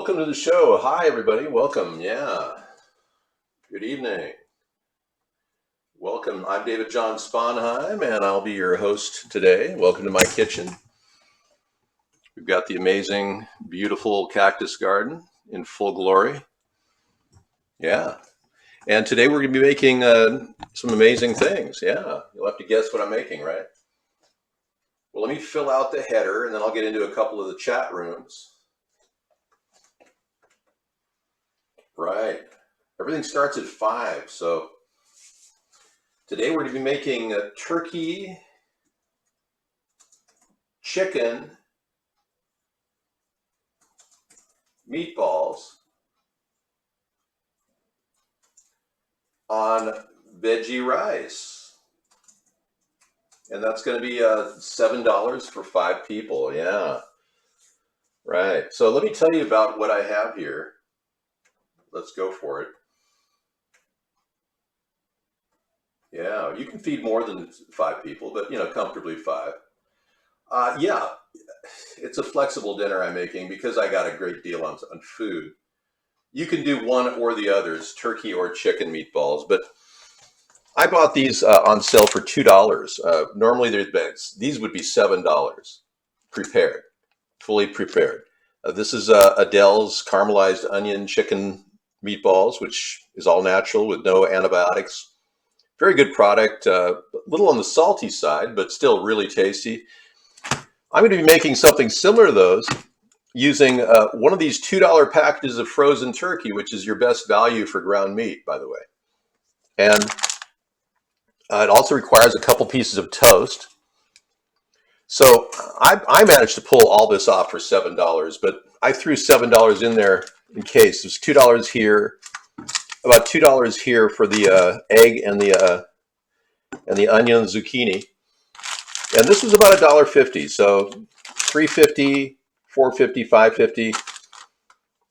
welcome to the show. Hi, everybody. Welcome. Yeah. Good evening. Welcome. I'm David John Sponheim, and I'll be your host today. Welcome to my kitchen. We've got the amazing, beautiful cactus garden in full glory. Yeah. And today we're going to be making some amazing things. Yeah. You'll have to guess what I'm making, right? Well, let me fill out the header, and then I'll get into a couple of the chat rooms. Right. Everything starts at 5, so today we're going to be making a turkey, chicken, meatballs on veggie rice. And that's going to be $7 for 5 people. Yeah. Right. So let me tell you about what I have here. Let's go for it. Yeah, you can feed more than 5 people, but comfortably 5. Yeah, it's a flexible dinner I'm making because I got a great deal on food. You can do one or the others, turkey or chicken meatballs, but I bought these on sale for $2. Normally these would be $7 prepared, fully prepared. This is Adele's caramelized onion chicken meatballs, which is all natural with no antibiotics. Very good product, a little on the salty side, but still really tasty. I'm going to be making something similar to those using one of these $2 packages of frozen turkey, which is your best value for ground meat, by the way. And it also requires a couple pieces of toast. So I managed to pull all this off for $7, but I threw $7 in there in case. There's $2 here, about $2 here for the egg and the onion and zucchini. And this was about $1.50. So $3.50, $4.50, $5.50.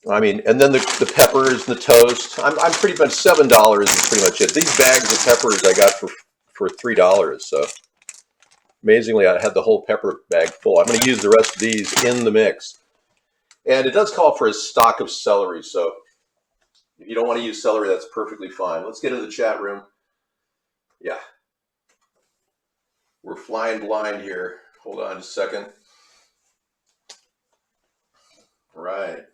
I mean, and then the peppers and the toast. I'm pretty much $7 is pretty much it. These bags of peppers I got for $3. So amazingly, I had the whole pepper bag full. I'm going to use the rest of these in the mix. And it does call for a stalk of celery. So if you don't want to use celery, that's perfectly fine. Let's get into the chat room. Yeah. We're flying blind here. Hold on just a second. Right.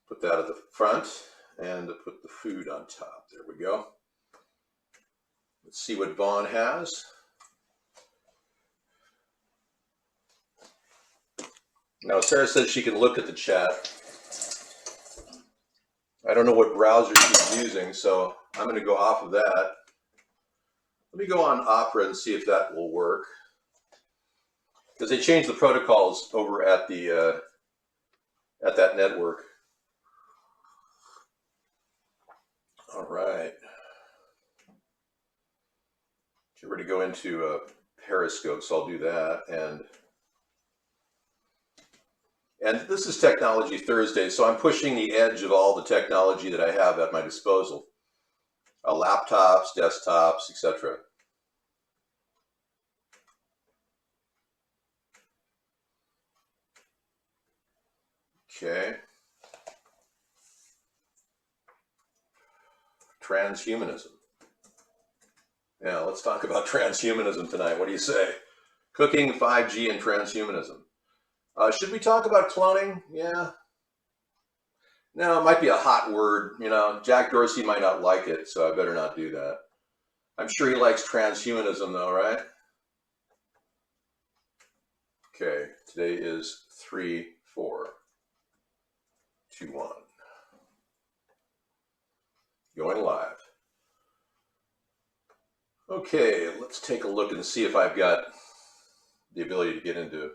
Put that at the front and put the food on top. There we go. Let's see what Vaughn has. Now, Sarah says she can look at the chat. I don't know what browser she's using, so I'm going to go off of that. Let me go on Opera and see if that will work. Because they changed the protocols over at the at that network. All right. Get ready to go into Periscope, so I'll do that. And this is Technology Thursday, so I'm pushing the edge of all the technology that I have at my disposal. Laptops, desktops, etc. Okay. Transhumanism. Yeah, let's talk about transhumanism tonight. What do you say? Cooking, 5G, and transhumanism. Should we talk about cloning? Yeah. No, it might be a hot word. Jack Dorsey might not like it, so I better not do that. I'm sure he likes transhumanism, though, right? Okay, today is 3, 4, 2, 1. Going live. Okay, let's take a look and see if I've got the ability to get into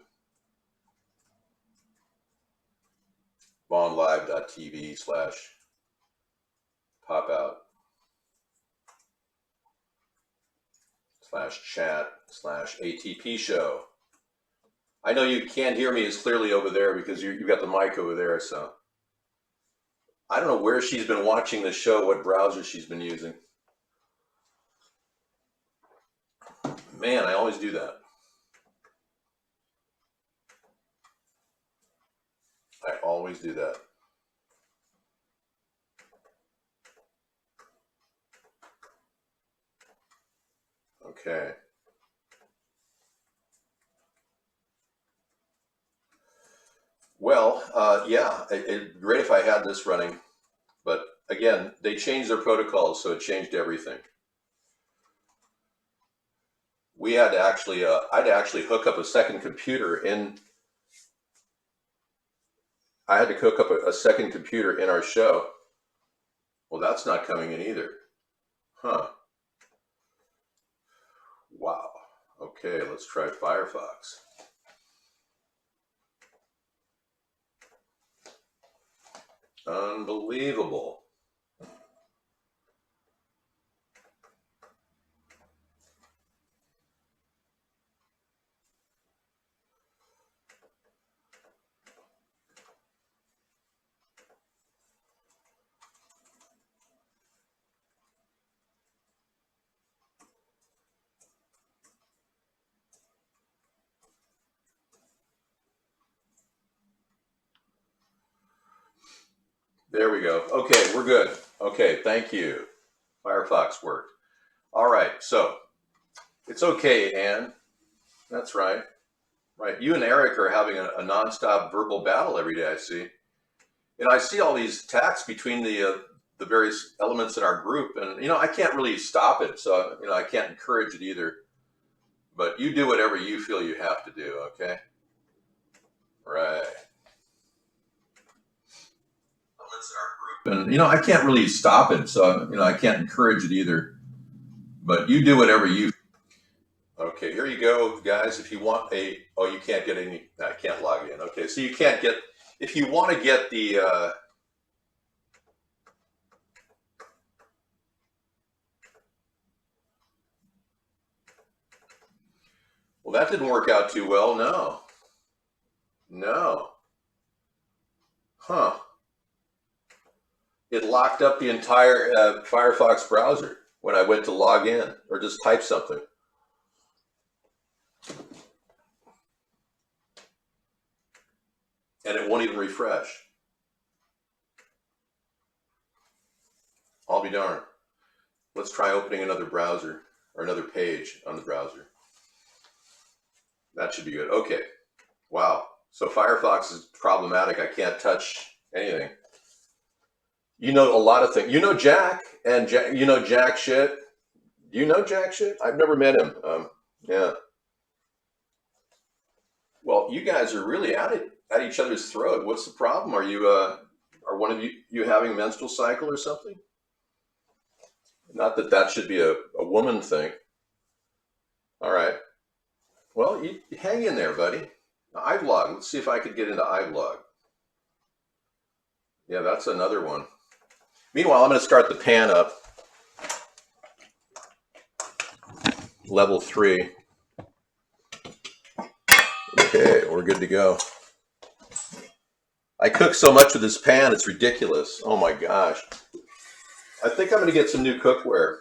vonlive.tv/popout/chat/ATP show. I know you can't hear me as clearly over there because you've got the mic over there, so I don't know where she's been watching the show, what browser she's been using. Man, I always do that. Always do that. Okay. Well, yeah, great if I had this running, but again, they changed their protocols, so it changed everything. We had to actually, I'd actually hook up a second computer in. I had to hook up a second computer in our show. Well, that's not coming in either. Huh. Wow. Okay, let's try Firefox. Unbelievable. There we go. Okay, we're good. Okay, thank you. Firefox worked. All right, so it's okay, Anne. That's right. Right. You and Eric are having a nonstop verbal battle every day, I see. And I see all these attacks between the various elements in our group, and I can't really stop it, so I can't encourage it either. But you do whatever you feel you have to do. Okay. Right. Elements in our group, and I can't really stop it, so I can't encourage it either. But you do whatever you. Okay, here you go, guys. If you want oh, you can't get any. I can't log in. Okay, so you can't get. If you want to get the. Well, that didn't work out too well. No. No. Huh. It locked up the entire Firefox browser when I went to log in or just type something. And it won't even refresh. I'll be darned. Let's try opening another browser or another page on the browser. That should be good. Okay. Wow. So Firefox is problematic. I can't touch anything. You know a lot of things. You know Jack, and Jack shit. Do you know Jack shit? I've never met him. Yeah. Well, you guys are really at each other's throat. What's the problem? Are one of you having a menstrual cycle or something? Not that that should be a woman thing. All right. Well, you hang in there, buddy. iVlog. Let's see if I could get into iVlog. Yeah, that's another one. Meanwhile, I'm going to start the pan up. Level 3. Okay, we're good to go. I cook so much with this pan, it's ridiculous. Oh my gosh. I think I'm going to get some new cookware.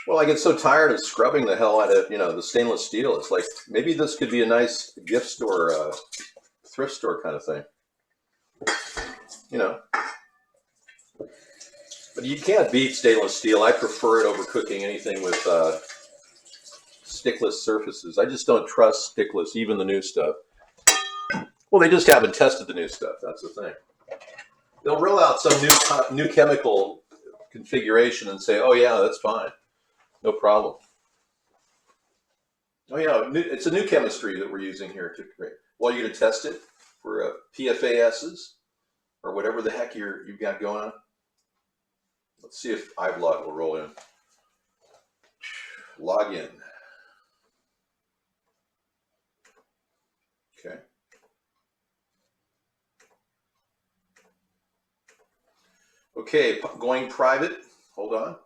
Well, I get so tired of scrubbing the hell out of, the stainless steel. It's like, maybe this could be a nice gift store, thrift store kind of thing. But you can't beat stainless steel. I prefer it over cooking anything with stickless surfaces. I just don't trust stickless, even the new stuff. Well, they just haven't tested the new stuff. That's the thing. They'll roll out some new chemical configuration and say, "Oh yeah, that's fine, no problem." Oh yeah, it's a new chemistry that we're using here to create. Well, you're going to test it for PFASs or whatever the heck you've got going on. Let's see if iVlog will roll in. Log in. Okay. Okay, going private. Hold on.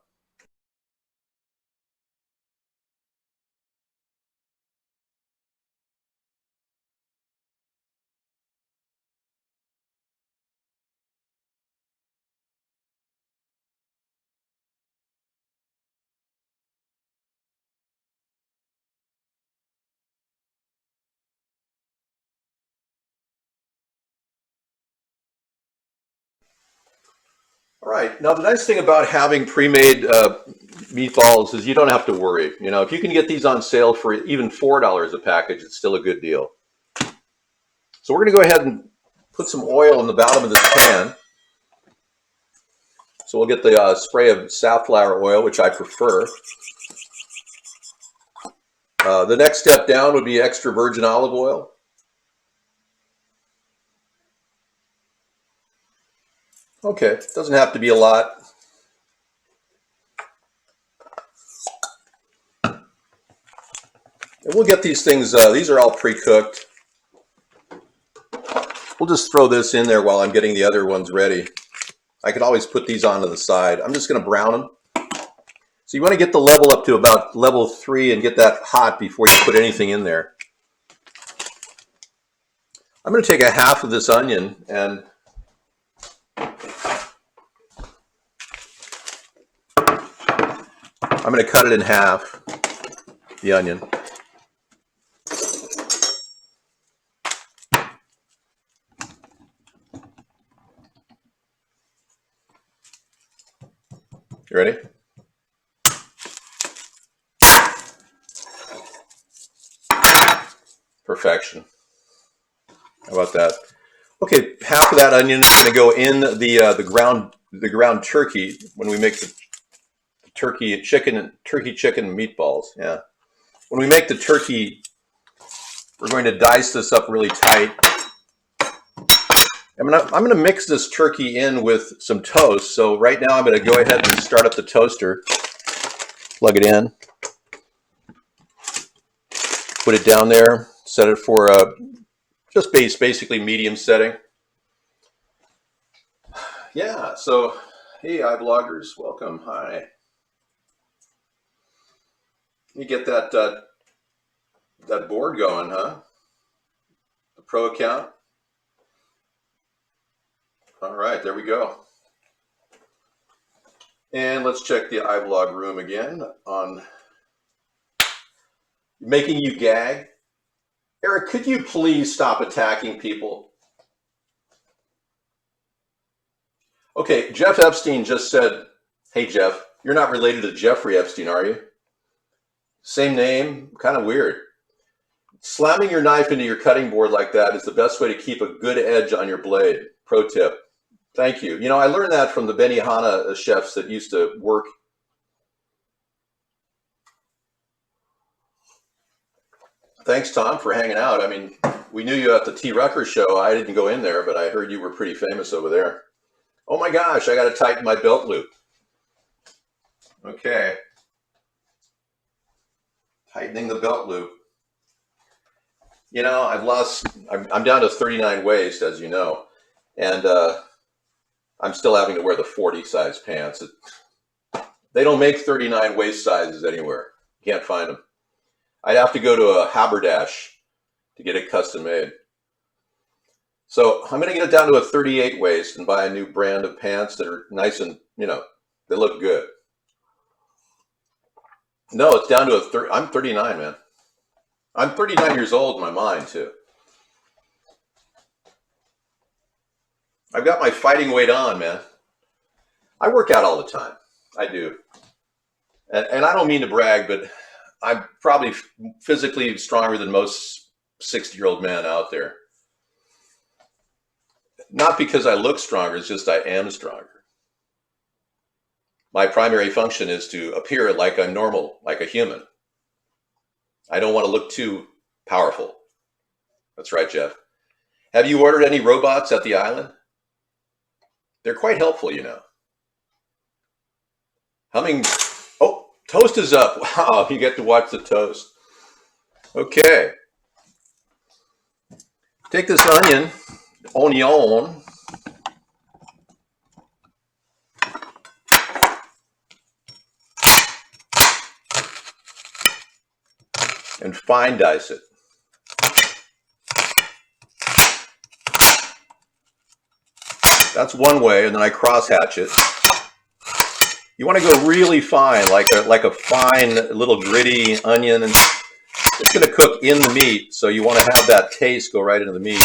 All right. Now, the nice thing about having pre-made meatballs is you don't have to worry. You know, if you can get these on sale for even $4 a package, it's still a good deal. So we're going to go ahead and put some oil in the bottom of this pan. So we'll get the spray of safflower oil, which I prefer. The next step down would be extra virgin olive oil. Okay, it doesn't have to be a lot. And we'll get these things, these are all pre-cooked. We'll just throw this in there while I'm getting the other ones ready. I could always put these onto the side. I'm just going to brown them. So you want to get the level up to about level 3 and get that hot before you put anything in there. I'm going to take a half of this onion and I'm going to cut it in half, the onion. You ready? Perfection. How about that? Okay, half of that onion is going to go in the ground turkey when we make the turkey chicken meatballs. Yeah. When we make the turkey, we're going to dice this up really tight. I'm going to mix this turkey in with some toast. So right now I'm going to go ahead and start up the toaster. Plug it in. Put it down there. Set it for just basically medium setting. Yeah, so hey, iBloggers, welcome. Hi. You get that that board going, huh? The pro account. All right, there we go. And let's check the iBlog room again on making you gag. Eric, could you please stop attacking people? Okay, Jeff Epstein just said, hey, Jeff, you're not related to Jeffrey Epstein, are you? Same name, kind of weird. Slamming your knife into your cutting board like that is the best way to keep a good edge on your blade. Pro tip. Thank you. You know, I learned that from the Benihana chefs that used to work. Thanks, Tom, for hanging out. I mean, we knew you at the T. Rucker show. I didn't go in there, but I heard you were pretty famous over there. Oh my gosh, I got to tighten my belt loop. Okay. Tightening the belt loop. You know, I'm down to 39 waist, as you know, and I'm still having to wear the 40 size pants. They don't make 39 waist sizes anywhere. You can't find them. I'd have to go to a Haberdash to get it custom made. So I'm going to get it down to a 38 waist and buy a new brand of pants that are nice and, you know, they look good. No, it's down to I'm 39, man. I'm 39 years old in my mind, too. I've got my fighting weight on, man. I work out all the time. I do. And I don't mean to brag, but I'm probably physically stronger than most 60-year-old men out there. Not because I look stronger, it's just I am stronger. My primary function is to appear like I'm normal, like a human. I don't want to look too powerful. That's right, Jeff. Have you ordered any robots at the island? They're quite helpful, you know. Oh, toast is up. Wow, you get to watch the toast. Okay. Take this onion, and fine dice it. That's one way, and then I cross hatch it. You want to go really fine, like a fine little gritty onion, and it's going to cook in the meat, so you want to have that taste go right into the meat.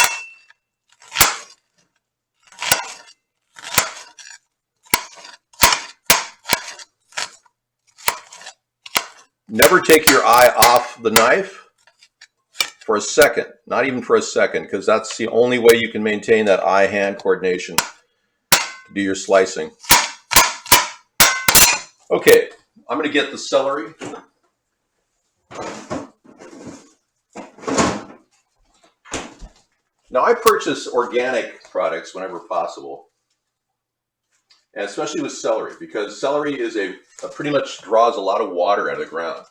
Never take your eye off the knife for a second, not even for a second, because that's the only way you can maintain that eye-hand coordination to do your slicing. Okay, I'm going to get the celery. Now, I purchase organic products whenever possible, and especially with celery, because celery is pretty much draws a lot of water out of the ground.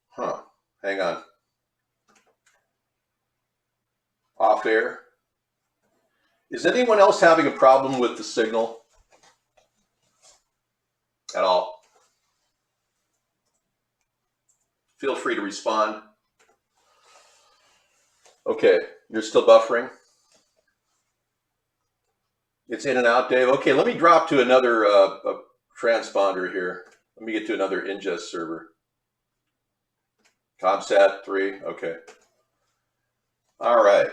Huh, hang on. Off air. Is anyone else having a problem with the signal at all? Feel free to respond. Okay, you're still buffering? It's in and out, Dave. Okay, let me drop to another transponder here. Let me get to another ingest server. Comsat 3, okay. All right.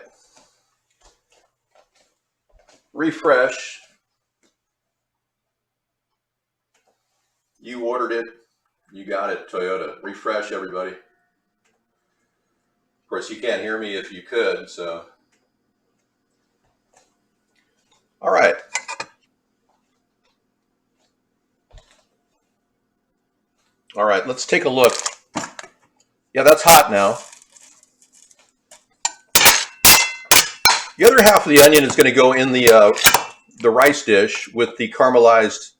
Refresh. You ordered it. You got it, Toyota. Refresh, everybody. Of course, you can't hear me if you could, so. All right. All right, let's take a look. Yeah, that's hot now. The other half of the onion is going to go in the rice dish with the caramelized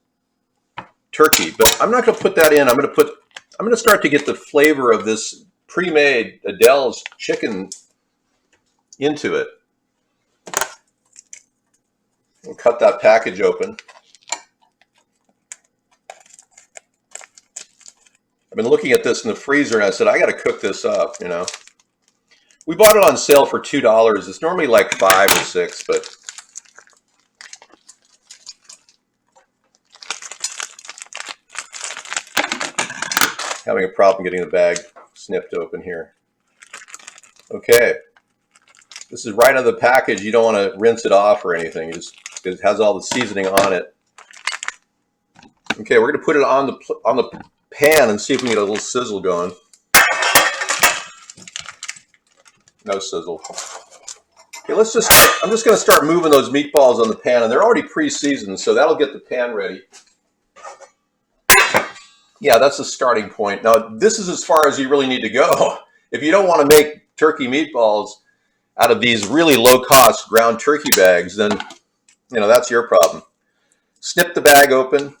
turkey, but I'm not going to put that in. I'm going to start to get the flavor of this pre-made Adele's chicken into it. We'll cut that package open. I've been looking at this in the freezer and I said, I got to cook this up, you know. We bought it on sale for $2. It's normally like $5 or $6, but having a problem getting the bag snipped open here. Okay. This is right out of the package. You don't want to rinse it off or anything. It has all the seasoning on it. Okay, we're going to put it on the pan and see if we can get a little sizzle going. No sizzle. Okay, let's just start. I'm just going to start moving those meatballs on the pan, and they're already pre-seasoned, so that'll get the pan ready. Yeah, that's the starting point. Now, this is as far as you really need to go. If you don't want to make turkey meatballs out of these really low-cost ground turkey bags, then, you know, that's your problem. Snip the bag open.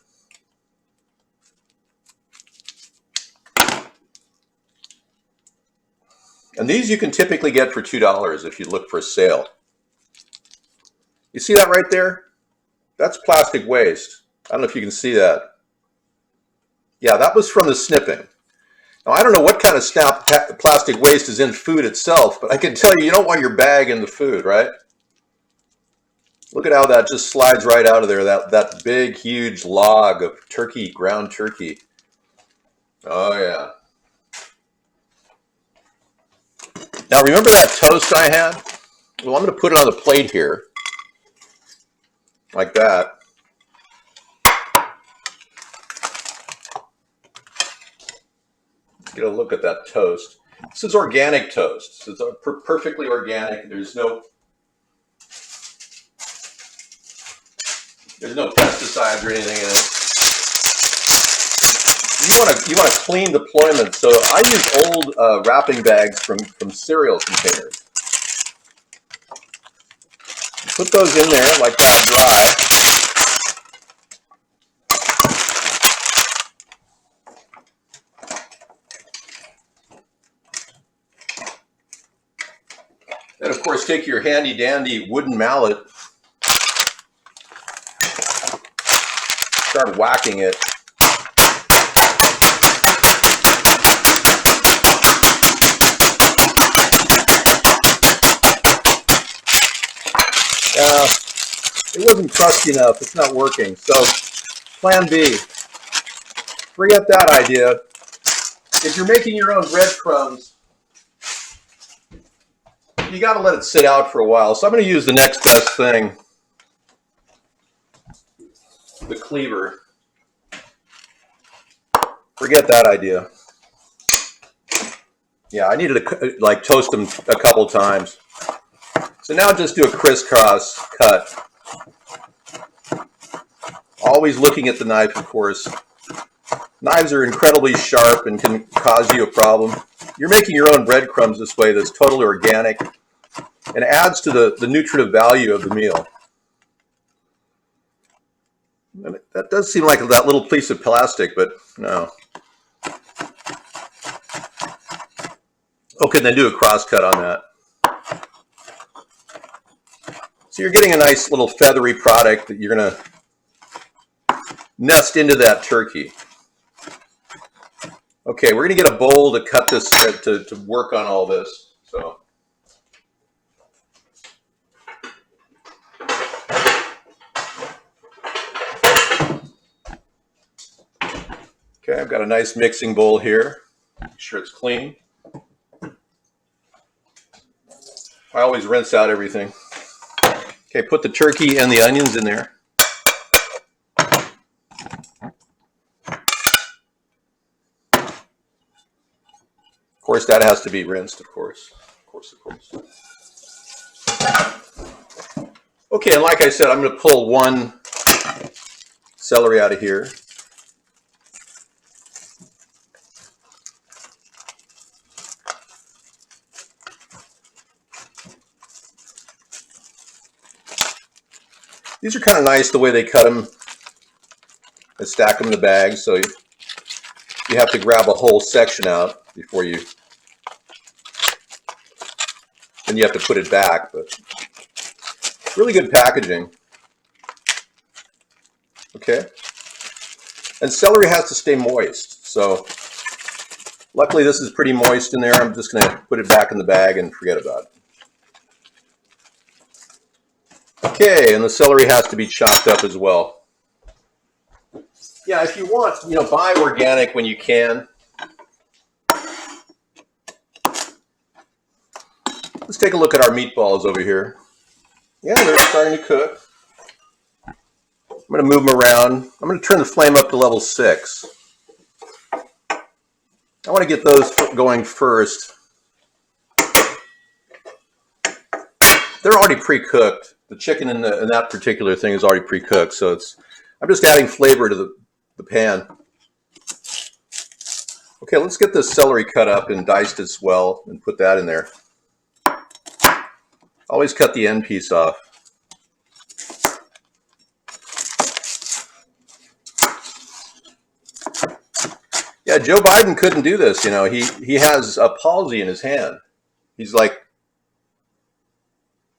And these you can typically get for $2 if you look for a sale. You see that right there? That's plastic waste. I don't know if you can see that. Yeah, that was from the snipping. Now, I don't know what kind of plastic waste is in food itself, but I can tell you, you don't want your bag in the food, right? Look at how that just slides right out of there, that big, huge log of turkey, ground turkey. Oh, yeah. Now, remember that toast I had? Well, I'm going to put it on the plate here, like that. Get a look at that toast. This is organic toast. It's perfectly organic. There's no pesticides or anything in it. You want a clean deployment, so I use old wrapping bags from cereal containers. Put those in there like that, dry. And of course, take your handy dandy wooden mallet, start whacking it. It wasn't crusty enough. It's not working. So, plan B. Forget that idea. If you're making your own breadcrumbs, you got to let it sit out for a while. So I'm going to use the next best thing, the cleaver. Forget that idea. Yeah, I needed to like toast them a couple times. So now just do a crisscross cut. Always looking at the knife, of course. Knives are incredibly sharp and can cause you a problem. You're making your own breadcrumbs this way that's totally organic and adds to the nutritive value of the meal. And that does seem like that little piece of plastic, but no. Okay, then do a cross cut on that. So you're getting a nice little feathery product that you're going to nest into that turkey. Okay, we're going to get a bowl to cut this, to work on all this. So. Okay, I've got a nice mixing bowl here. Make sure it's clean. I always rinse out everything. Okay, put the turkey and the onions in there. Of course, that has to be rinsed, of course. Of course. Okay, and like I said, I'm going to pull one celery out of here. These are kind of nice the way they cut them and stack them in the bag, so you have to grab a whole section out before you, and you have to put it back, but really good packaging. Okay, and celery has to stay moist, so luckily this is pretty moist in there. I'm just going to put it back in the bag and forget about it. Okay, and the celery has to be chopped up as well. Yeah, if you want, buy organic when you can. Let's take a look at our meatballs over here. Yeah, they're starting to cook. I'm going to move them around. I'm going to turn the flame up to level 6. I want to get those going first. They're already pre-cooked. The chicken in that particular thing is already pre-cooked, so I'm just adding flavor to the pan. Okay, let's get this celery cut up and diced as well and put that in there. Always cut the end piece off. Yeah, Joe Biden couldn't do this. He has a palsy in his hand. He's like,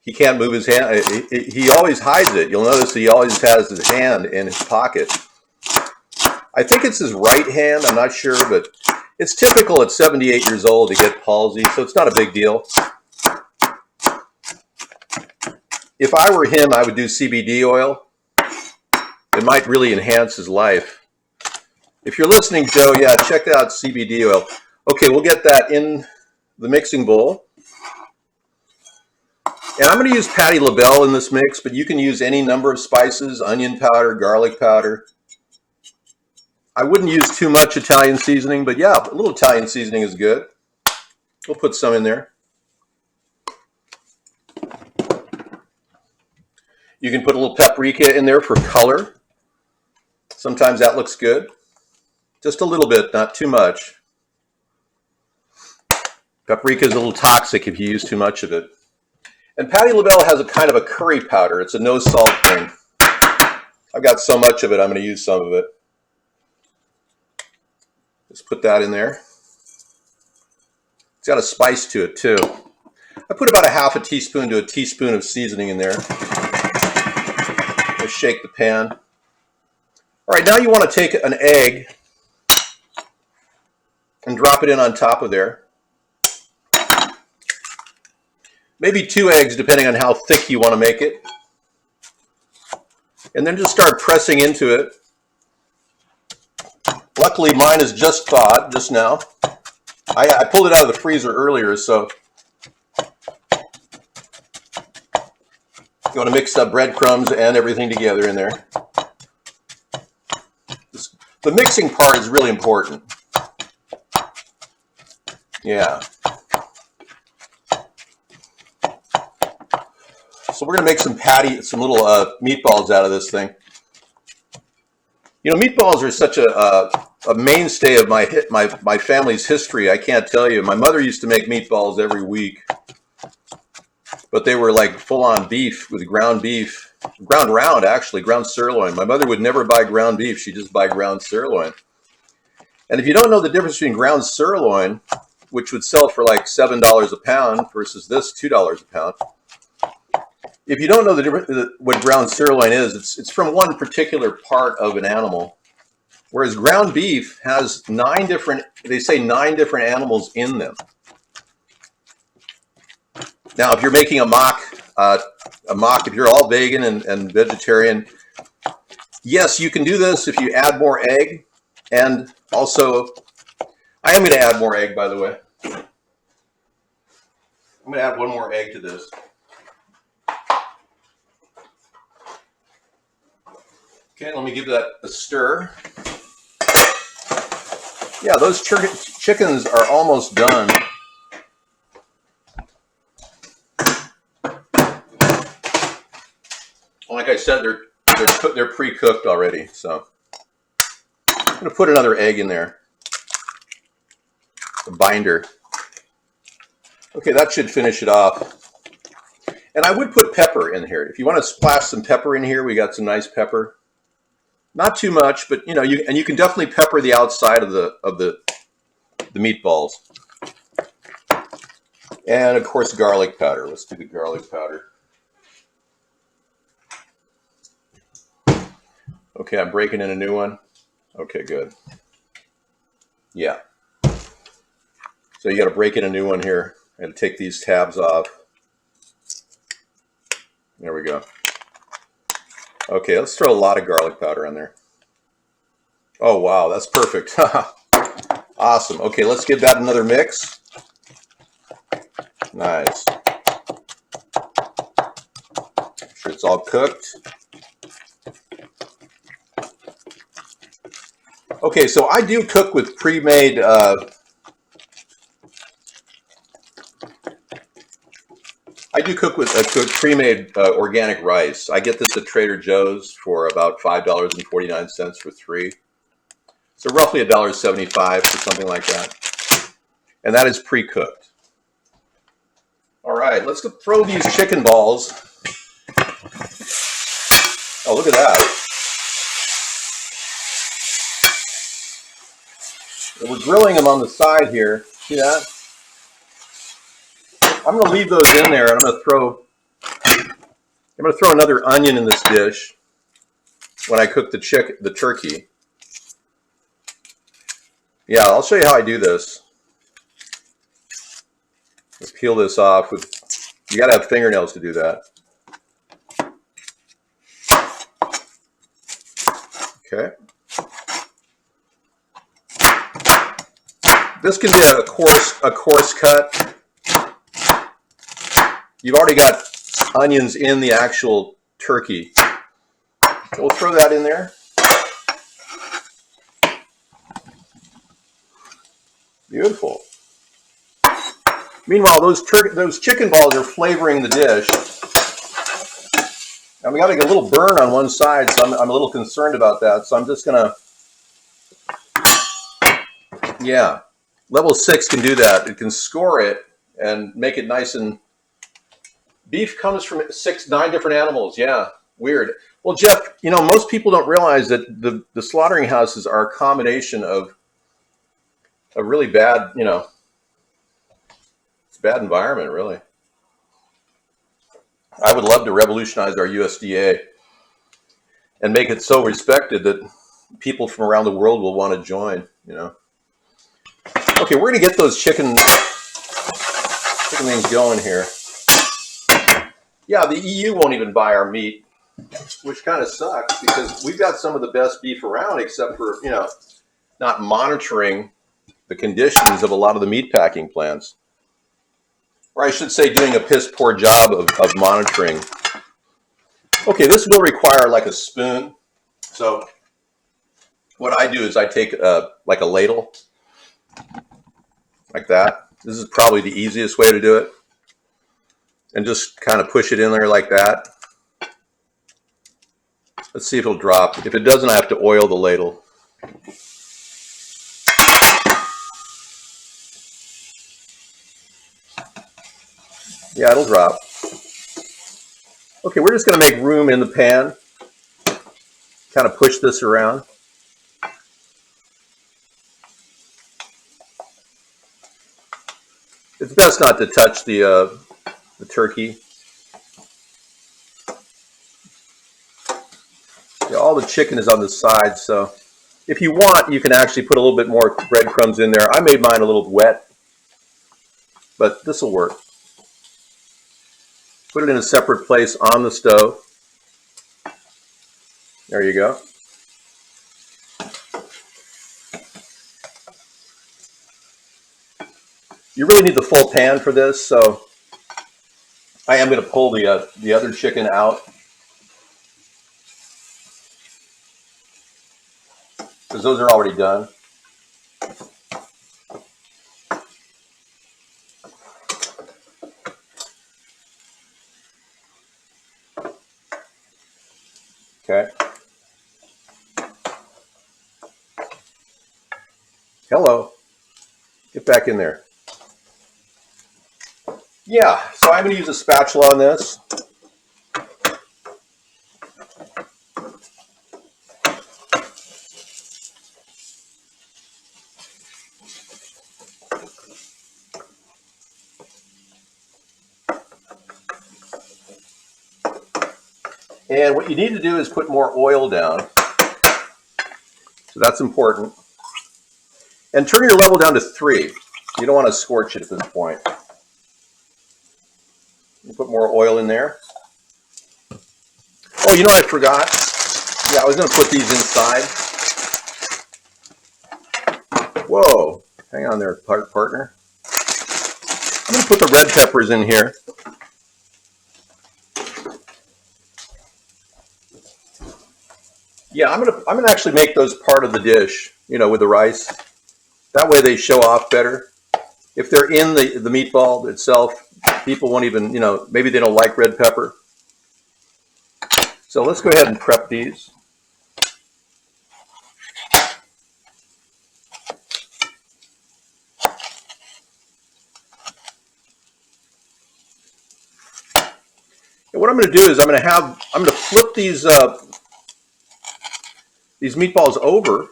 he can't move his hand. He always hides it. You'll notice he always has his hand in his pocket. I think it's his right hand. I'm not sure, but it's typical at 78 years old to get palsy, so it's not a big deal. If I were him, I would do CBD oil. It might really enhance his life. If you're listening, Joe, yeah, check out CBD oil. Okay, we'll get that in the mixing bowl. And I'm going to use Patti LaBelle in this mix, but you can use any number of spices, onion powder, garlic powder. I wouldn't use too much Italian seasoning, but yeah, a little Italian seasoning is good. We'll put some in there. You can put a little paprika in there for color. Sometimes that looks good. Just a little bit, not too much. Paprika is a little toxic if you use too much of it. And Patti LaBelle has a kind of a curry powder. It's a no salt thing. I've got so much of it, I'm going to use some of it. Just put that in there. It's got a spice to it too. I put about a half a teaspoon to a teaspoon of seasoning in there. Just shake the pan. All right, now you want to take an egg and drop it in on top of there. Maybe 2 eggs, depending on how thick you want to make it. And then just start pressing into it. Luckily, mine is just thawed just now. I pulled it out of the freezer earlier, so you want to mix up breadcrumbs and everything together in there. Just The mixing part is really important. Yeah. So we're gonna make some little meatballs out of this thing. You know, meatballs are such a mainstay of my family's history. I can't tell you. My mother used to make meatballs every week, but they were like full-on beef with ground beef, ground round actually, ground sirloin. My mother would never buy ground beef; she'd just buy ground sirloin. And if you don't know the difference between ground sirloin, which would sell for like $7 a pound, versus this $2 a pound. If you don't know the difference, what ground sirloin is, it's from one particular part of an animal, whereas ground beef has 9 different, they say 9 different animals in them. Now, if you're making a mock, if you're all vegan and vegetarian, yes, you can do this if you add more egg. And also, I am going to add more egg, by the way. I'm going to add one more egg to this. Okay, let me give that a stir. Yeah, those chickens are almost done. Like I said, they're pre-cooked already, so I'm going to put another egg in there. The binder. Okay, that should finish it off. And I would put pepper in here. If you want to splash some pepper in here, we got some nice pepper. Not too much, but you know, you can definitely pepper the outside of the meatballs. And of course, garlic powder. Let's do the garlic powder. Okay, I'm breaking in a new one. Okay, good. Yeah. So you got to break in a new one here and take these tabs off. There we go. Okay, let's throw a lot of garlic powder in there. Oh, wow, that's perfect. Awesome. Okay, let's give that another mix. Nice. Make sure it's all cooked. Okay, so I do cook with pre-made pre-made organic rice. I get this at Trader Joe's for about $5.49 for 3. So roughly $1.75 for something like that. And that is pre-cooked. All right, let's go throw these chicken balls. Oh, look at that. And we're grilling them on the side here. See that? I'm going to leave those in there, and I'm going to throw another onion in this dish when I cook the turkey. Yeah, I'll show you how I do this. Let's peel this off. You got to have fingernails to do that. Okay. This can be a coarse cut. You've already got onions in the actual turkey. So we'll throw that in there. Beautiful. Meanwhile, those chicken balls are flavoring the dish. And we got to get a little burn on one side, so I'm a little concerned about that. So I'm just gonna, yeah, level 6 can do that. It can score it and make it nice. And beef comes from 9 different animals. Yeah, weird. Well, Jeff, you know, most people don't realize that the slaughtering houses are a combination of a really bad, you know, it's a bad environment, really. I would love to revolutionize our USDA and make it so respected that people from around the world will want to join, you know. Okay, we're going to get those chicken things going here. Yeah, the EU won't even buy our meat, which kind of sucks because we've got some of the best beef around, except for, you know, not monitoring the conditions of a lot of the meat packing plants. Or I should say doing a piss poor job of monitoring. Okay, this will require like a spoon. So What I do is I take like a ladle, like that. This is probably the easiest way to do it. And just kind of push it in there like that. Let's see if it'll drop. If it doesn't, I have to oil the ladle. Yeah, it'll drop. Okay, we're just going to make room in the pan. Kind of push this around. It's best not to touch the turkey. Yeah, all the chicken is on the side, so if you want, you can actually put a little bit more breadcrumbs in there. I made mine a little wet, but this will work. Put it in a separate place on the stove. There you go. You really need the full pan for this, so I am going to pull the other chicken out, because those are already done. Okay. Hello. Get back in there. Yeah, so I'm going to use a spatula on this. And what you need to do is put more oil down. So that's important. And turn your level down to 3. You don't want to scorch it at this point. You put more oil in there. Oh, you know what I forgot? Yeah, I was going to put these inside. Whoa, hang on there, partner. I'm going to put the red peppers in here. Yeah, I'm gonna actually make those part of the dish, you know, with the rice. That way they show off better. If they're in the meatball itself, people won't even, you know, maybe they don't like red pepper. So let's go ahead and prep these. And what I'm going to do is I'm going to flip these meatballs over.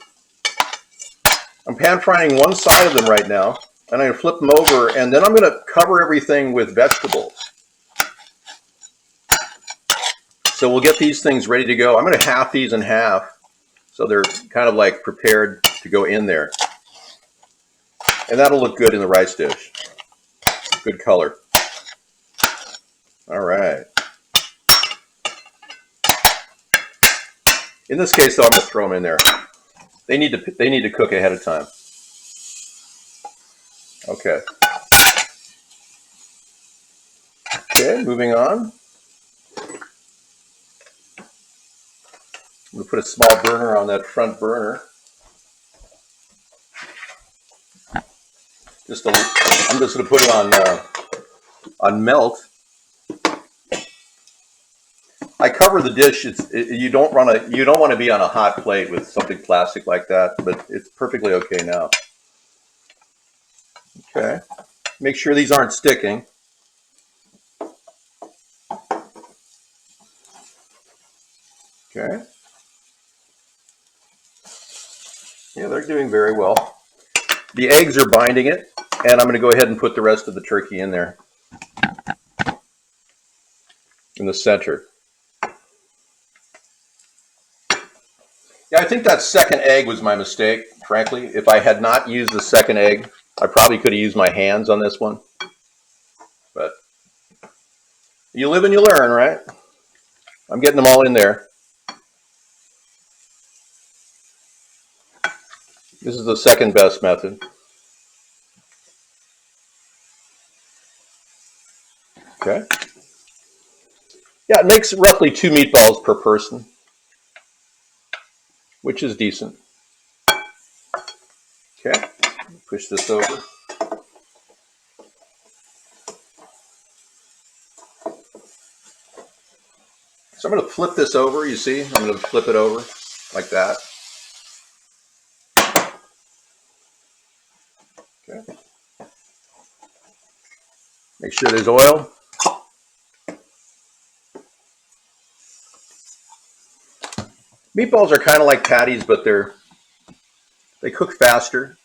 I'm pan frying one side of them right now, and I'm going to flip them over, and then I'm going to cover everything with vegetables. So we'll get these things ready to go. I'm going to half these in half, so they're kind of like prepared to go in there. And that'll look good in the rice dish. Good color. All right. In this case, though, I'm going to throw them in there. They need to cook ahead of time. Okay. Okay, moving on. I'm going to put a small burner on that front burner. I'm just going to put it on melt. I cover the dish. You don't want to be on a hot plate with something plastic like that, but it's perfectly okay now. Okay. Make sure these aren't sticking. Okay. Yeah, they're doing very well. The eggs are binding it, and I'm going to go ahead and put the rest of the turkey in there, in the center. Yeah, I think that second egg was my mistake, frankly. If I had not used the second egg, I probably could have used my hands on this one. But you live and you learn, right? I'm getting them all in there. This is the second best method. Okay. Yeah, it makes roughly 2 meatballs per person, which is decent. Push this over. So I'm going to flip this over, you see? I'm going to flip it over like that. Okay. Make sure there's oil. Meatballs are kind of like patties, but they cook faster.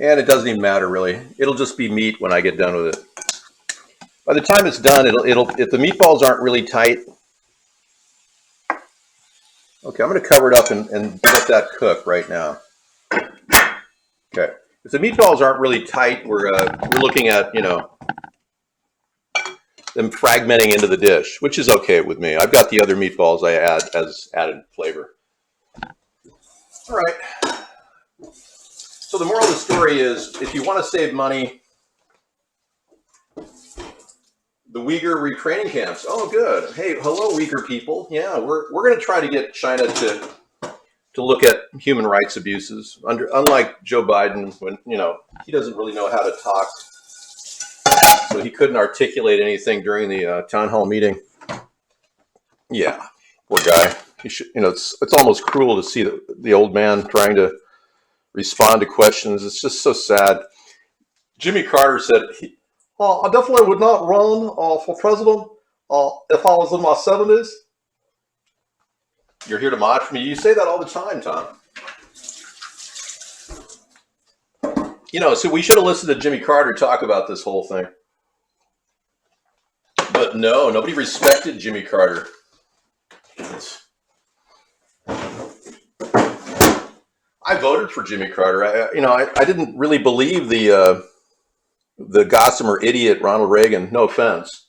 And it doesn't even matter really. It'll just be meat when I get done with it. By the time it's done, if the meatballs aren't really tight. Okay, I'm going to cover it up and let that cook right now. Okay, if the meatballs aren't really tight, we're looking at, you know, them fragmenting into the dish, which is okay with me. I've got the other meatballs I add as added flavor. All right. So the moral of the story is, if you want to save money, the Uyghur retraining camps. Oh, good. Hey, hello, Uyghur people. Yeah, we're going to try to get China to look at human rights abuses. Unlike Joe Biden, when, you know, he doesn't really know how to talk, so he couldn't articulate anything during the town hall meeting. Yeah, poor guy. He should, you know, it's almost cruel to see the old man trying to respond to questions. It's just so sad. Jimmy Carter said, I definitely would not run for president if I was in my 70s. You're here to mod me. You say that all the time, Tom. You know, so we should have listened to Jimmy Carter talk about this whole thing. But no, nobody respected Jimmy Carter. I voted for Jimmy Carter. I didn't really believe the gossamer idiot Ronald Reagan. No offense.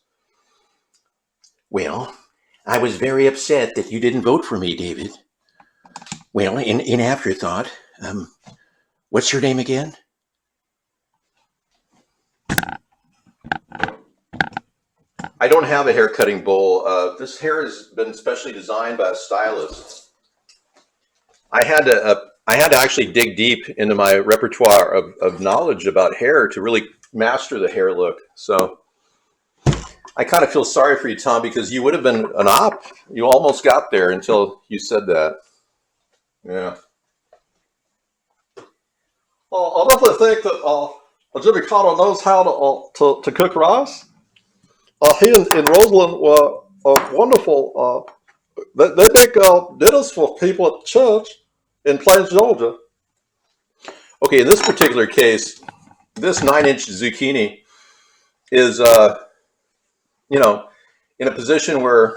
Well, I was very upset that you didn't vote for me, David. Well, in afterthought, what's your name again? I don't have a hair cutting bowl. This hair has been specially designed by a stylist. I had to actually dig deep into my repertoire of knowledge about hair to really master the hair look. So I kind of feel sorry for you, Tom, because you would have been an op. You almost got there until you said that. Yeah. I definitely think that Jimmy Carter knows how to cook rice. He and Rosalind were wonderful. They make dinners for people at church in Plains, Georgia. Okay, in this particular case, this 9-inch zucchini is, you know, in a position where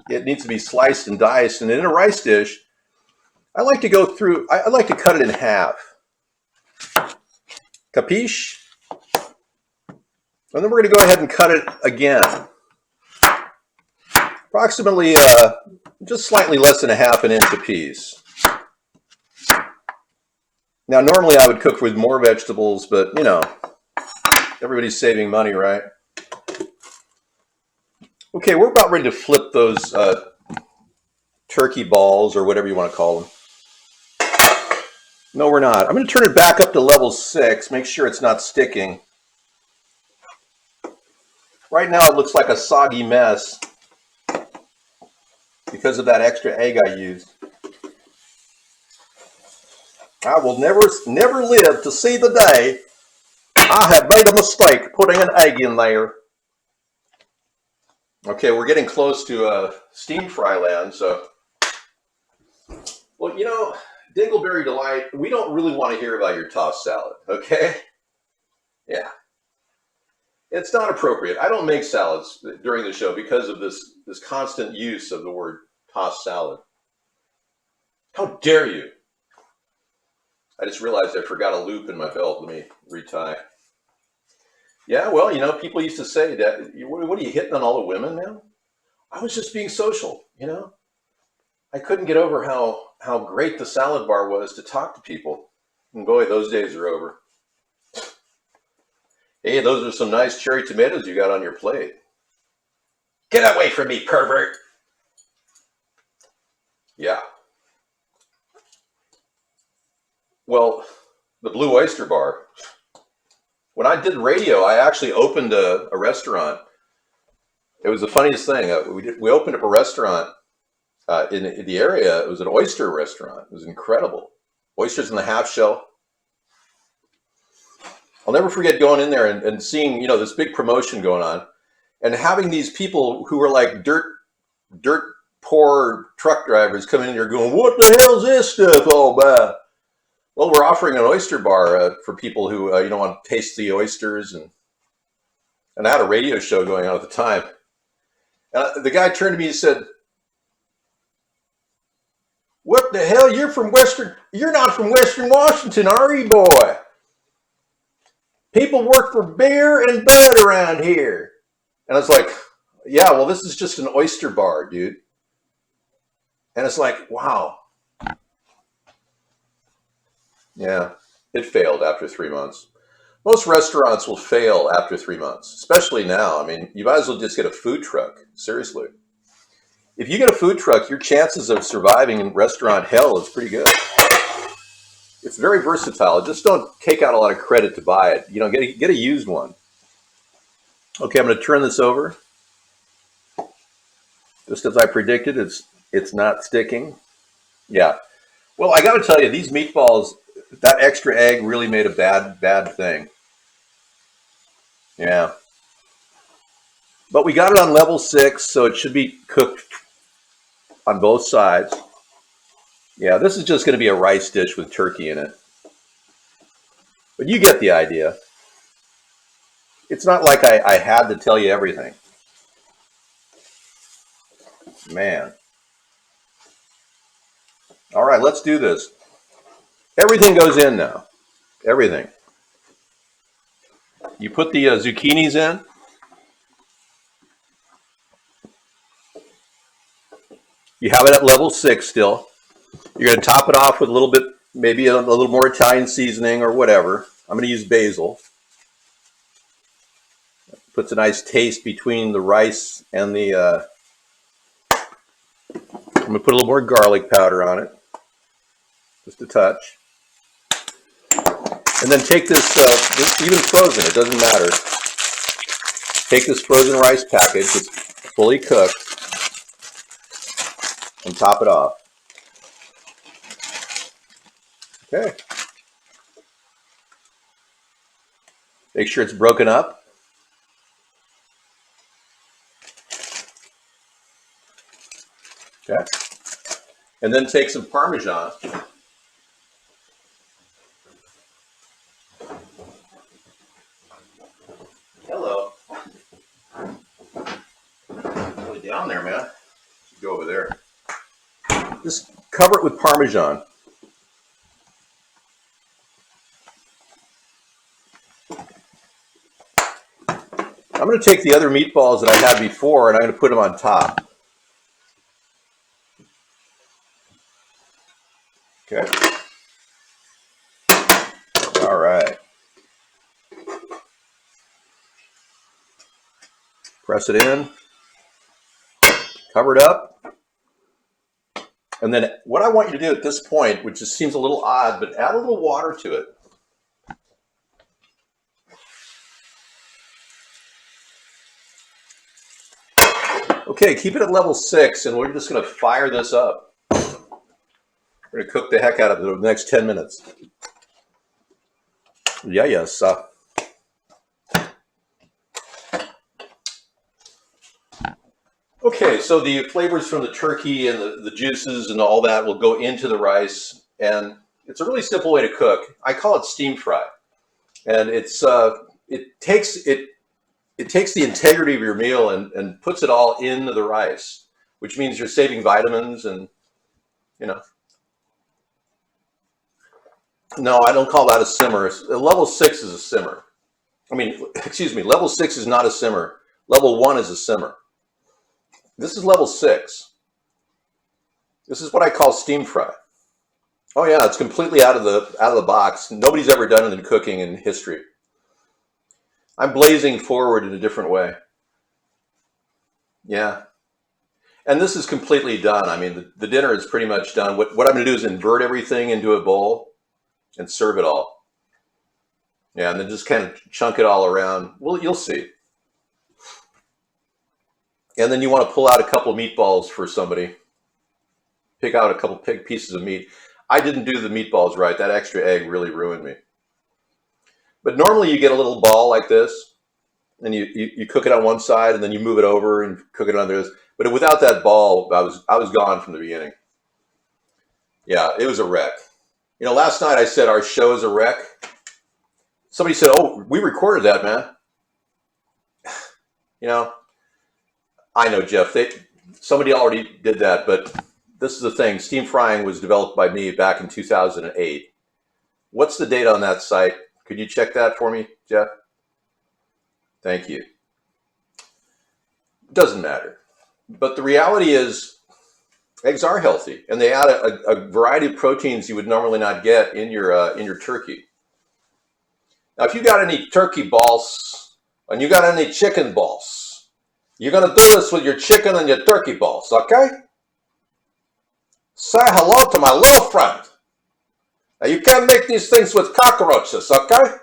it needs to be sliced and diced. And in a rice dish, I like to go through, I like to cut it in half. Capiche? And then we're going to go ahead and cut it again. Approximately just slightly less than a half an inch apiece. Now, normally I would cook with more vegetables, but, you know, everybody's saving money, right? Okay, we're about ready to flip those turkey balls, or whatever you want to call them. No, we're not. I'm going to turn it back up to level 6, make sure it's not sticking. Right now it looks like a soggy mess because of that extra egg I used. I will never live to see the day I have made a mistake putting an egg in there. Okay, we're getting close to steam fry land, so. Well, you know, Dingleberry Delight, we don't really want to hear about your tossed salad, okay? Yeah. It's not appropriate. I don't make salads during the show because of this constant use of the word tossed salad. How dare you? I just realized I forgot a loop in my belt. Let me retie. Yeah, well, you know, people used to say that, what are you hitting on all the women now? I was just being social, you know? I couldn't get over how great the salad bar was to talk to people. And boy, those days are over. Hey, those are some nice cherry tomatoes you got on your plate. Get away from me, pervert! Yeah. Well, the Blue Oyster Bar. When I did radio, I actually opened a restaurant. It was the funniest thing. We opened up a restaurant in the area. It was an oyster restaurant. It was incredible. Oysters in the half shell. I'll never forget going in there and seeing, this big promotion going on and having these people who were like dirt poor truck drivers coming in here going, what the hell's this stuff all about? Well, we're offering an oyster bar for people who, want to taste the oysters. And I had a radio show going on at the time. And the guy turned to me and said, what the hell? You're not from Western Washington, are you, boy? People work for beer and bud around here. And I was like, yeah, well, this is just an oyster bar, dude. And it's like, wow. Yeah, it failed after 3 months. Most restaurants will fail after 3 months, especially now. I mean, you might as well just get a food truck. Seriously. If you get a food truck, your chances of surviving in restaurant hell is pretty good. It's very versatile. Just don't take out a lot of credit to buy it. Get a used one. Okay, I'm going to turn this over. Just as I predicted, it's not sticking. Yeah. Well, I got to tell you, these meatballs, that extra egg really made a bad thing. Yeah. But we got it on level 6, so it should be cooked on both sides. Yeah, this is just going to be a rice dish with turkey in it. But you get the idea. It's not like I had to tell you everything. Man. All right, let's do this. Everything goes in now. Everything. You put the zucchinis in. You have it at level 6 still. You're going to top it off with a little bit, maybe a little more Italian seasoning or whatever. I'm going to use basil. Puts a nice taste between the rice and the... I'm going to put a little more garlic powder on it. Just a touch. And then take this even frozen, it doesn't matter. Take this frozen rice package, it's fully cooked, and top it off. Okay. Make sure it's broken up. Okay. And then take some Parmesan. Hello. Really down there, man. Go over there. Just cover it with Parmesan. I'm going to take the other meatballs that I had before and I'm going to put them on top. Okay. All right. Press it in. Cover it up. And then what I want you to do at this point, which just seems a little odd, but add a little water to it. Okay, keep it at level 6, and we're just going to fire this up. We're going to cook the heck out of it over the next 10 minutes. Yeah, yes. Okay, so the flavors from the turkey and the juices and all that will go into the rice, and it's a really simple way to cook. I call it steam fry, and it takes the integrity of your meal and puts it all into the rice, which means you're saving vitamins and, No, I don't call that a simmer. Level 6 is a simmer. Excuse me, level 6 is not a simmer. Level 1 is a simmer. This is level 6. This is what I call steam fry. Oh yeah, it's completely out of the box. Nobody's ever done it in cooking in history. I'm blazing forward in a different way. Yeah. And this is completely done. The dinner is pretty much done. What I'm going to do is invert everything into a bowl. and serve it all. Yeah, and then just kind of chunk it all around. Well, you'll see. And then you want to pull out a couple of meatballs for somebody. Pick out a couple big pieces of meat. I didn't do the meatballs right. That extra egg really ruined me. But normally you get a little ball like this, and you cook it on one side, and then you move it over and cook it on the other. But without that ball, I was gone from the beginning. Yeah, it was a wreck. You know, last night I said our show is a wreck. Somebody said, "Oh, we recorded that, man." You know, I know, Jeff. Somebody already did that, but this is the thing. Steam frying was developed by me back in 2008. What's the date on that site? Could you check that for me, Jeff? Thank you. Doesn't matter. But the reality is, eggs are healthy, and they add a variety of proteins you would normally not get in your turkey. Now, if you got any turkey balls and you got any chicken balls, you're gonna do this with your chicken and your turkey balls, okay? Say hello to my little friend. Now, you can't make these things with cockroaches, okay?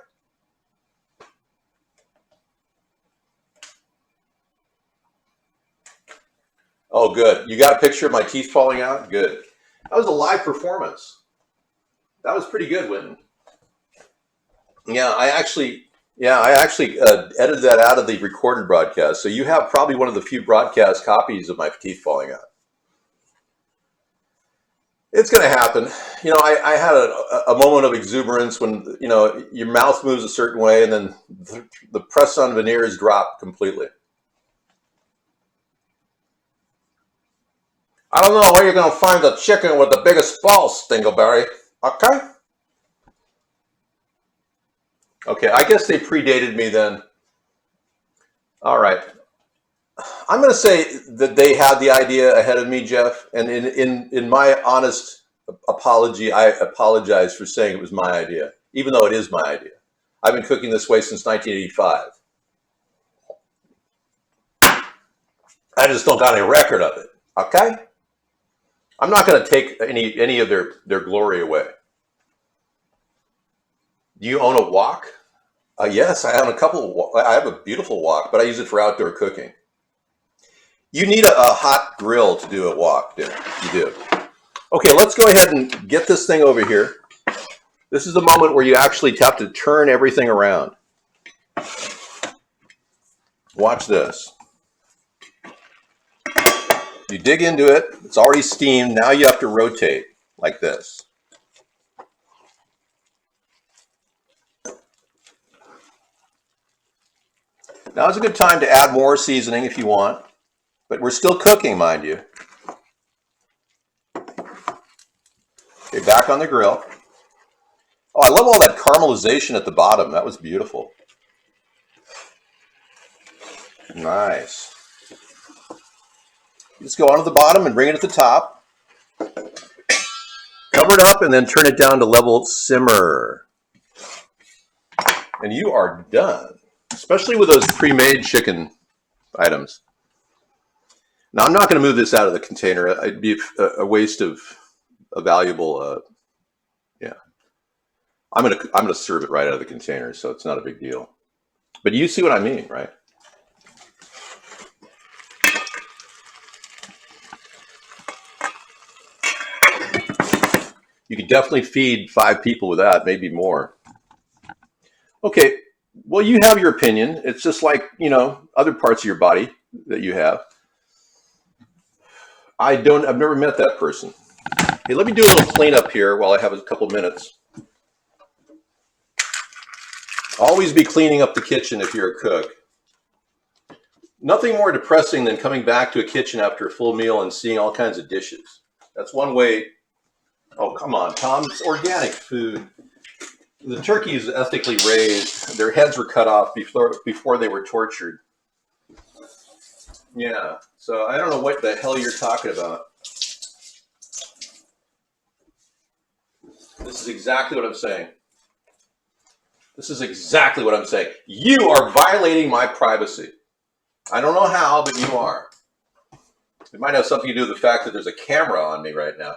Oh, good. You got a picture of my teeth falling out? Good. That was a live performance. That was pretty good, Winton. Yeah, I actually edited that out of the recorded broadcast. So you have probably one of the few broadcast copies of my teeth falling out. It's going to happen. You know, I had a moment of exuberance when, you know, your mouth moves a certain way and then the press-on veneers drop completely. I don't know where you're going to find the chicken with the biggest balls, Stingleberry. Okay? Okay, I guess they predated me then. All right. I'm going to say that they had the idea ahead of me, Jeff. And in my honest apology, I apologize for saying it was my idea, even though it is my idea. I've been cooking this way since 1985. I just don't got any record of it. Okay? I'm not going to take any of their glory away. Do you own a wok? Yes, I own a couple. I have a beautiful wok, but I use it for outdoor cooking. You need a hot grill to do a wok, you do. Okay, let's go ahead and get this thing over here. This is the moment where you actually have to turn everything around. Watch this. You dig into it. It's already steamed. Now you have to rotate like this. Now's a good time to add more seasoning if you want, but we're still cooking, mind you. Okay, back on the grill. Oh, I love all that caramelization at the bottom. That was beautiful. Nice. Just go onto the bottom and bring it at the top. Cover it up and then turn it down to level simmer. And you are done, especially with those pre-made chicken items. Now, I'm not going to move this out of the container. It'd be a waste of a valuable, yeah. I'm gonna serve it right out of the container, so it's not a big deal. But you see what I mean, right? You could definitely feed 5 people with that, maybe more. Okay, well, you have your opinion. It's just like, you know, other parts of your body that you have. I've never met that person. Hey, let me do a little cleanup here while I have a couple minutes. Always be cleaning up the kitchen if you're a cook. Nothing more depressing than coming back to a kitchen after a full meal and seeing all kinds of dishes. That's one way. Oh, come on, Tom. It's organic food. The turkey is ethically raised. Their heads were cut off before they were tortured. Yeah, so I don't know what the hell you're talking about. This is exactly what I'm saying. This is exactly what I'm saying. You are violating my privacy. I don't know how, but you are. It might have something to do with the fact that there's a camera on me right now.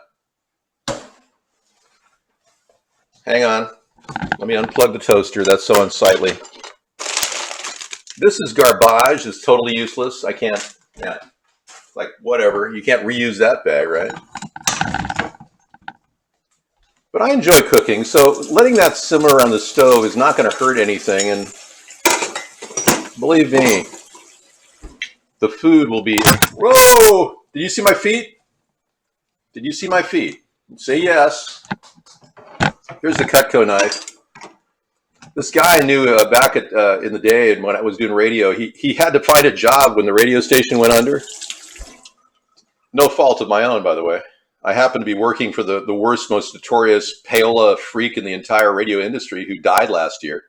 Hang on. Let me unplug the toaster. That's so unsightly. This is garbage. It's totally useless. I can't, yeah, like whatever. You can't reuse that bag, right? But I enjoy cooking, so letting that simmer on the stove is not going to hurt anything. And believe me, the food will be. Whoa! Did you see my feet? Did you see my feet? Say yes. Here's the Cutco knife. This guy I knew back in the day, and when I was doing radio, he had to find a job when the radio station went under. No fault of my own, by the way. I happened to be working for the worst, most notorious payola freak in the entire radio industry who died last year.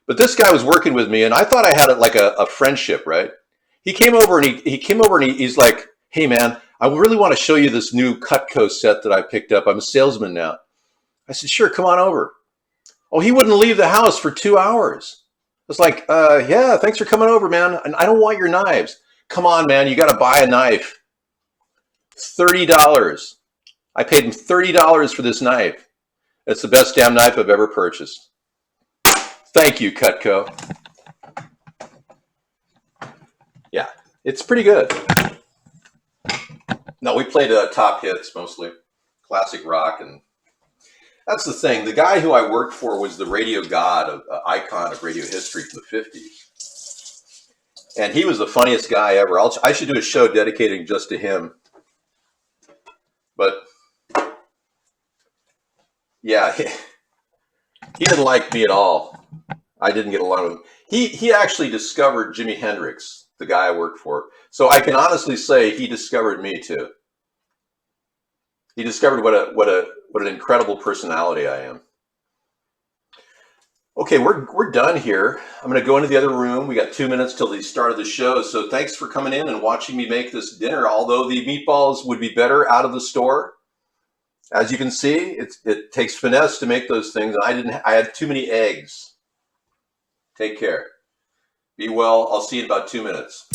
But this guy was working with me, and I thought I had like a friendship, right? He came over and he's like, "Hey man, I really want to show you this new Cutco set that I picked up. I'm a salesman now." I said, "Sure, come on over." Oh, he wouldn't leave the house for 2 hours. I was like, yeah, thanks for coming over, man. And I don't want your knives. Come on, man, you got to buy a knife. $30. I paid him $30 for this knife. It's the best damn knife I've ever purchased. Thank you, Cutco. Yeah, it's pretty good. No, we played top hits mostly, classic rock, and that's the thing. The guy who I worked for was the radio god, icon of radio history from the 50s. And he was the funniest guy ever. I should do a show dedicating just to him. But yeah, he didn't like me at all. I didn't get along with him. He actually discovered Jimi Hendrix, the guy I worked for. So I can honestly say he discovered me too. He discovered what an incredible personality I am. Okay, we're done here. I'm going to go into the other room. We got 2 minutes till the start of the show. So thanks for coming in and watching me make this dinner. Although the meatballs would be better out of the store, as you can see, it takes finesse to make those things. I had too many eggs. Take care. Be well. I'll see you in about 2 minutes.